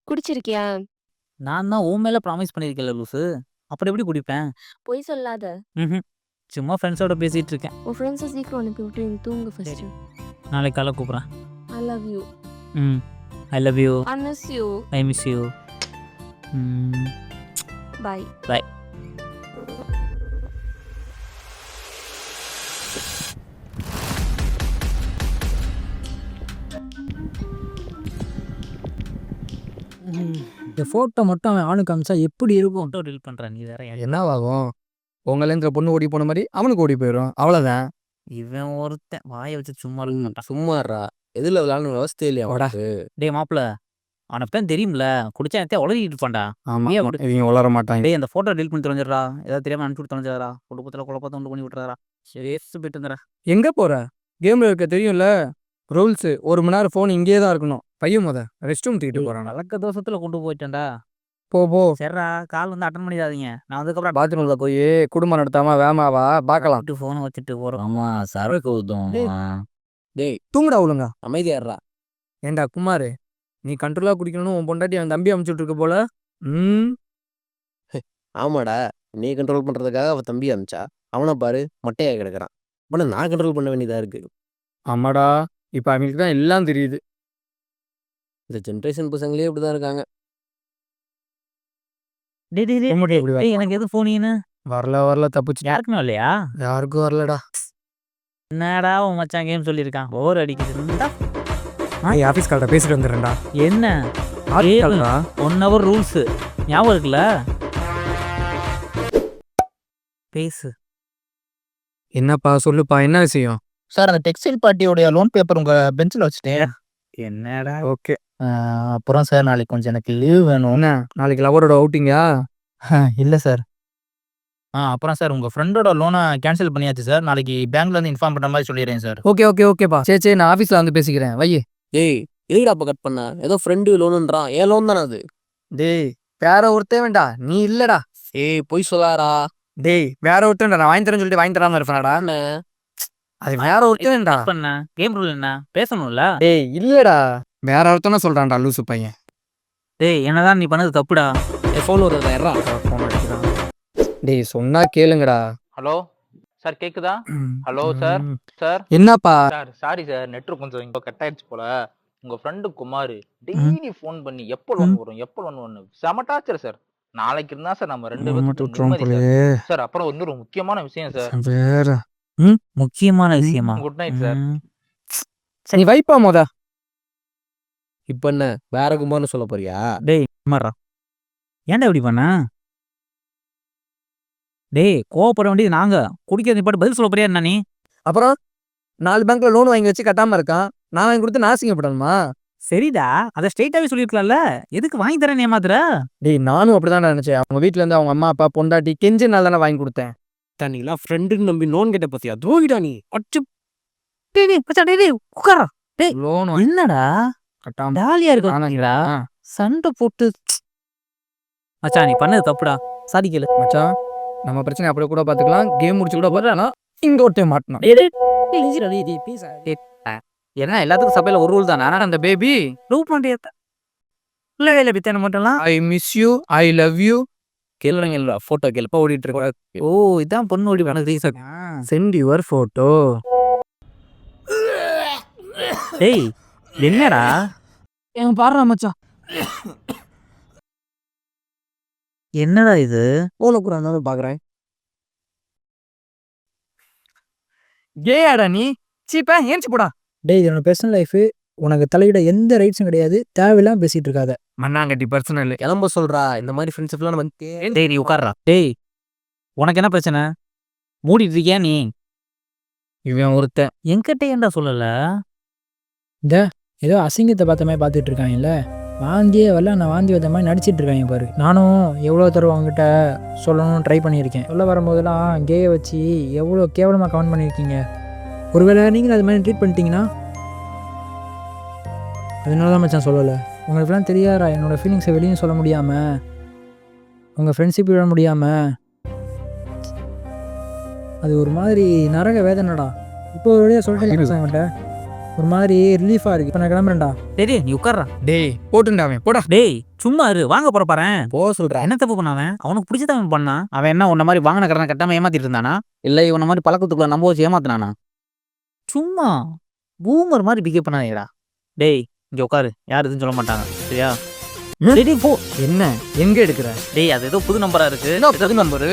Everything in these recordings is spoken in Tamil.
குடிச்சிருக்கியா? நான் தான் உன் மேல ப்ராமிஸ் பண்ணியிருக்கேன்ல லூசு. அப்புறம் எப்படி குடிப்பேன்? பொய் சொல்லாத. ம்ஹ்ம். சும்மா ஃப்ரெண்ட்ஸோட பேசிட்டு இருக்கேன். உன் ஃப்ரெண்ட்ஸ சீக்கிரம் அனுப்பி விட்டு நீ தூங்கு சரி. ஃபர்ஸ்ட்டு. நாளைக்கு காலைல கூப்பிட்றேன். I love you. Hmm. I love you. I miss you. I miss you. Hmm. Bye. Bye. இந்த ஃபோட்டோ மட்டும் அவன் ஆணுக்கு காமிச்சா எப்படி இருக்கும்? ஃபோட்டோ டெலிட் பண்ணுறேன் நீ வேற. என்னவாகும்? உங்களேந்திர பொண்ணு ஓடி போன மாதிரி அவனுக்கு ஓடி போயிடும். அவ்வளோதான். இவன் ஒருத்தன் வாயை வச்சு சும்மா இருக்க மாட்டான். சும்மாறா எதுல விளையாடணும் விவசாய இல்லையா வாடா. உனக்கு? டேய் மாப்பிள, அவனை தான் தெரியும்ல, குடிச்சா எத்தையும் உளறிட்டு இருப்பான்டா. ஆமா. நீயே விடு. இவங்க வளர மாட்டாங்க. டேய் அந்த ஃபோட்டோ டெலிட் பண்ணி தொலைஞ்சிடறா. ஏதாவது தெரியாம அனுப்பிச்சு விட்டு தொலைஞ்சிடறா. குடும்பத்தில் குழப்பத்தை உண்டு பண்ணி விட்டுறாரா. சரி போயிட்டு வந்துடுறா. எங்க போற? கேம்ல இருக்க தெரியும்ல ரூல்ஸ். 1 மணி நேரம் ஃபோன் இங்கேயே தான் இருக்கணும். பையன் ரெஸ்ட் ரூம் தூக்கிட்டு போறான். வழக்க தோசத்துல கொண்டு போயிட்டேன்டா. போ போ. சரிடா, கால் வந்து அட்டன் பண்ணிடாதீங்க. நான் அதுக்கப்புறம் பாத்ரூம்ல போய் குடும்பம் நடத்தாம வேமாவா பார்க்கலாம். ஃபோனை வச்சுட்டு போகிறோம். ஆமா சரக்கு ஊத்தும். டேய். டேய் தூங்குடா ஒழுங்கா. அமைதியாடுறா. ஏண்டா குமாரு, நீ கண்ட்ரோலா குடிக்கணும்னு உன் பொண்டாட்டி அவன் தம்பி அமுச்சுட்டு இருக்க போல. ம். ஆமாடா, நீ கண்ட்ரோல் பண்றதுக்காக அவ தம்பி அமிச்சா. அவனை பாரு மொட்டையா கிடக்குறான். அவனை நான் கண்ட்ரோல் பண்ண வேண்டியதா இருக்கு. ஆமாடா. இப்ப அவங்களுக்கு தான் எல்லாம் தெரியுது. இந்த ஜென்ரேஷன் பசங்களே இப்படிதான் இருக்காங்க. டேய் டேய் டேய். உன்கிட்ட எப்படி டேய் எனக்கு எது ஃபோனின்னு வரல தப்புச்சு. யாருக்குமே இல்லையா? யாருக்கும் வரலடா. என்னடா உன் மச்சான் கேம் சொல்லியிருக்கான், போர் அடிக்குது. இந்தா. நான் ஆஃபீஸ் கால்ட்ட பேசிட்டு வந்துடுறேன்டா. என்ன ஆஃபீஸ் கால்டா. 1 hour ரூல்ஸ் ஞாபகம் இருக்குல்ல? பேசு. என்னப்பா சொல்லுப்பா, என்ன விஷயம்? சார் அந்த டெக்ஸ்டைல் பார்ட்டியோடைய லோன் பேப்பர் உங்க பெஞ்சில் வச்சுட்டேன். என்னடா ஓகே. அப்புறம் சார் நாளைக்கு கொஞ்சம் எனக்கு லீவ் வேணும். என்ன நாளைக்கு லவரோட அவுட்டிங்கா? இல்லை சார். அப்புறம் சார் உங்கள் ஃப்ரெண்டோட லோனை கேன்சல் பண்ணியாச்சு சார். நாளைக்கு பேங்க்லேருந்து இன்ஃபார்ம் பண்ணுற மாதிரி சொல்லிடுறேன் சார். ஓகேப்பா. சரி நான் ஆஃபீஸில் வந்து பேசிக்கிறேன். வையே. டேய் எதுக்குடா அப்ப கட் பண்ண? ஏதோ ஃப்ரெண்டு லோனுன்றான். ஏன் லோன் தானே அது? டேய் வேற ஒருத்தன் வேண்டா, நீ இல்லடா. ஏய் பொய் சொல்லாரா. டேய் வேற ஒருத்தன் நான் வாங்கி தரேன்னு சொல்லிட்டு வாங்கி தராம இருப்பானடா. அது வேற ஒருத்தன் வேண்டா. பண்ண கேம் ரூல் என்ன பேசணும்ல? டேய் இல்லடா, வேற ஒருத்தன சொல்றான்டா லூசு பையன். டேய் என்னதான் நீ பண்ணது தப்புடா. ஃபோன் வருதா யாரா? ஃபோன் அடிக்கிறான். டேய் சொன்னா கேளுங்கடா. ஹலோ சார், கேக்குதா? Hello sir. சார் என்னப்பா? சார் சாரி சார், நெட்வொர்க் கொஞ்சம் இங்க கட் ஆயிடுச்சு போல. உங்க ஃப்ரெண்டு குமார் டெய்லி ஃபோன் பண்ணி எப்போ லோன் வரும் எப்போ லோன் வரும் செம டார்ச்சர் சார். நாளைக்கு இருந்தா சார் நம்ம 2 பேரும் நிம்மதி சார். சார் அப்புறம் வந்து ஒரு முக்கியமான விஷயம் சார். வேற முக்கியமான விஷயமா? Good night sir. சரி வைப்பா மொத. இப்ப என்ன வேற குமார்னு சொல்ல போறியா? டேய் மாறா, ஏன்டா இப்படி பண்ண? டேய் கோவப்பட வேண்டியது நாங்க, குடிக்கிறது பாட்டு பதில் சொல்ல போறியா என்ன நீ? அப்புறம் 4 பேங்க்ல லோன் வாங்கி வச்சு கட்டாம இருக்கான். நான் வாங்கி கொடுத்து நான் அசிங்கப்படணுமா? சரிடா, அதை ஸ்ட்ரெயிட்டாவே சொல்லிருக்கலாம்ல. எதுக்கு வாங்கி தரேன் ஏமாத்துற? டேய் நானும் அப்படிதான் நினைச்சேன். அவங்க வீட்ல இருந்து அவங்க அம்மா அப்பா பொண்டாட்டி கெஞ்சி நாள் தானே வாங்கி கொடுத்தேன். நீலாம் ஃப்ரெண்டுன்னு நம்பி லோன் கேட்ட பத்தியா? தூங்கிடா நீ. அச்சு. டேய் டேய் மச்சான், டேய் உட்காரா. டேய் லோன் என்னடா கட்டாம ஜாலியா இருக்கீங்களா? சண்டை போட்டு மச்சான் நீ பண்ணது தப்புடா. சாரி கேளு மச்சான். நம்ம பிரச்சனை அப்படியே கூட பாத்துக்கலாம். கேம் முடிச்சு கூட போறேன். இங்க ஒருத்தன் மாட்டணும். என்ன எல்லாத்துக்கும் சபையில ஒரு ரூல் தானே? அந்த பேபி லவ் பண்றியா? இல்ல இல்ல பித்தனை மட்டும்லாம். I miss you, I love you. கேளுங்க போட்டோ கேள்ப்பா ஓடிட்டு இருக்க. ஓ இதான் பொண்ணு ஓடி எனக்கு ரீசன். Send your photo. டேய் என்னடா என் பாடுறா மச்சான். என்னடா இது? ஓல கூட இருந்தாலும் பாக்குறேன். கேயாடா நீ? சீப்பா ஏன்ச்சு போடா. டேய் இது என்னோட பர்சனல் லைஃபு, உனக்கு தலையிட எந்த ரைட்ஸும் கிடையாது. தேவையில்லாம பேசிட்டு இருக்காத. மண்ணாங்கட்டி பர்சனல். கிளம்ப சொல்றா. இந்த மாதிரி ஃப்ரெண்ட்ஷிப்லாம் நம்ம டேய் நீ உட்கார்றா. டேய் உனக்கு என்ன பிரச்சனை? மூடிட்டு இருக்கியா நீ? இவன் ஒருத்தன் என்கிட்ட ஏன்டா சொல்லல? ஏதோ அசிங்கத்தை பார்த்த மாதிரி பார்த்துட்டு இருக்காங்கல்ல. வாந்தியே வரல, நான் வாந்தி வந்த மாதிரி நடிச்சிட்டு இருக்காங்க பாரு. நானும் எவ்வளோ தடவை அவங்ககிட்ட சொல்லணும்னு ட்ரை பண்ணியிருக்கேன். சொல்ல வரும்போதெல்லாம் கேயை வச்சு எவ்வளோ கேவலமாக கமெண்ட் பண்ணியிருக்கீங்க. ஒருவேளை நீங்கள் அது மாதிரி ட்ரீட் பண்ணிட்டீங்கன்னா அதனால தான் மச்சான் சொல்லலை. உங்களுக்குலாம் தெரியாதா என்னோடய ஃபீலிங்ஸை வெளியும் சொல்ல முடியாமல், உங்கள் ஃப்ரெண்ட்ஷிப் விட முடியாமல், அது ஒரு மாதிரி நரக வேதனைடா. இப்போ ஒரு வழியாக சொல்லிட்டேன் அவன்கிட்ட. ஒரு மாதிரி ரிலீஃபாக இருக்குது. இப்போ நான் கிளம்புறேன்டா. சரி நீ உட்கார்றா. டேய் போட்டுண்டா அவன் போடா. டேய் சும்மா இரு, வாங்க போற பாறேன். போக சொல்கிறேன். என்ன தப்பு பண்ணாவன்? அவனுக்கு பிடிச்சத அவன் பண்ணான். அவன் என்ன உன்ன மாதிரி வாங்கின கடனை கட்டாம ஏமாத்திட்டு இருந்தானா, இல்லை இவன மாதிரி பழக்கத்துக்குள்ள நம்ப வச்சு ஏமாத்தினானா? சும்மா பூமர் மாதிரி பிகேவ் பண்ணாதேடா. டேய் இங்க உட்காரு, யாரும் எதுவும் சொல்ல மாட்டாங்க சரியா? சரி போ. என்ன எங்க எடுக்கிற? டேய் அது ஏதோ புது நம்பரா இருக்கு. என்ன புது நம்பரு?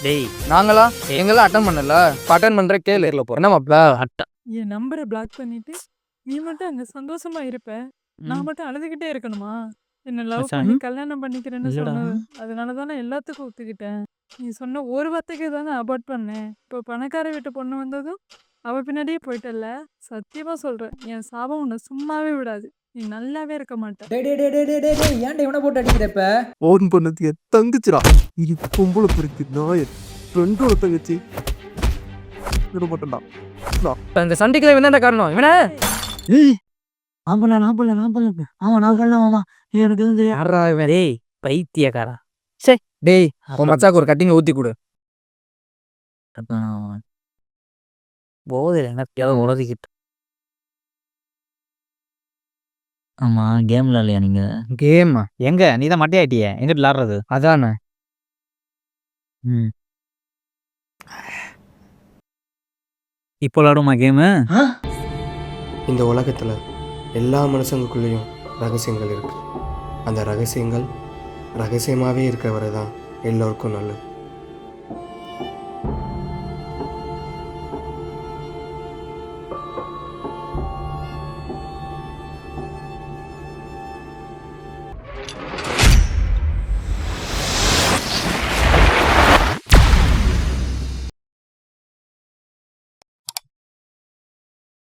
டேய் நாங்களா எங்கெல்லாம் அட்டன் பண்ணல. அட்டன் பண்ற கேளு. நேர்ல போறேன். என்ன மாப்ள? அட்டா. என் நம்பரை பிளாக் பண்ணிட்டு நீ மட்டும் அங்க சந்தோஷமா இருப்ப, நான் மட்டும் அழுதுகிட்டே இருக்கணுமா? என்ன லவ் மச்சான். பண்ணி கல்யாணம் பண்ணிக்கிறேன்னு இல்லடா. சொன்னது, அதனால தானே எல்லாத்துக்கும் ஒத்துக்கிட்டேன். நீ சொன்ன ஒரு வார்த்தைக்கு தானே அபார்ட் பண்ணேன். இப்போ பணக்கார வீட்டு பொண்ணு வந்ததும் அவ பின்னாடியே போயிட்டல்ல. சத்தியமா சொல்றேன், என் சாபம் உன்னை சும்மாவே விடாது. நீ நல்லாவே இருக்க மாட்ட. டே டே டே டே டே டே டே ஏன்டா இவனை போட்டு அடிக்கிறப்ப? ஃபோன் பண்ணது என் தங்கச்சிடா. இது பொம்பளை பிடிக்கு நான் என் ஃப்ரெண்டோட தங்கச்சி விட மாட்டேன்டா. இப்ப இந்த சண்டைக்கு என்னடா காரணம்? இவனே யாரா இவன்? டேய் பைத்தியக்காரா. டேய் உன் மச்சாக்கு ஒரு கட்டிங்க ஊத்தி கொடு. போதையில என்ன உலகிக்கிட்டு. ஆமா கேம் விளையாடலையா நீங்க? கேம் எங்க நீ தான் மட்டையாட்டிய, எங்கிட்ட விளாடுறது? அதானே. ம் இப்போ விளாடுமா கேமு? இந்த உலகத்தில் எல்லா மனுஷங்களுக்குள்ளேயும் ரகசியங்கள் இருக்கு. அந்த ரகசியங்கள் ரகசியமாகவே இருக்கிற வரை தான் எல்லோருக்கும் நல்லது.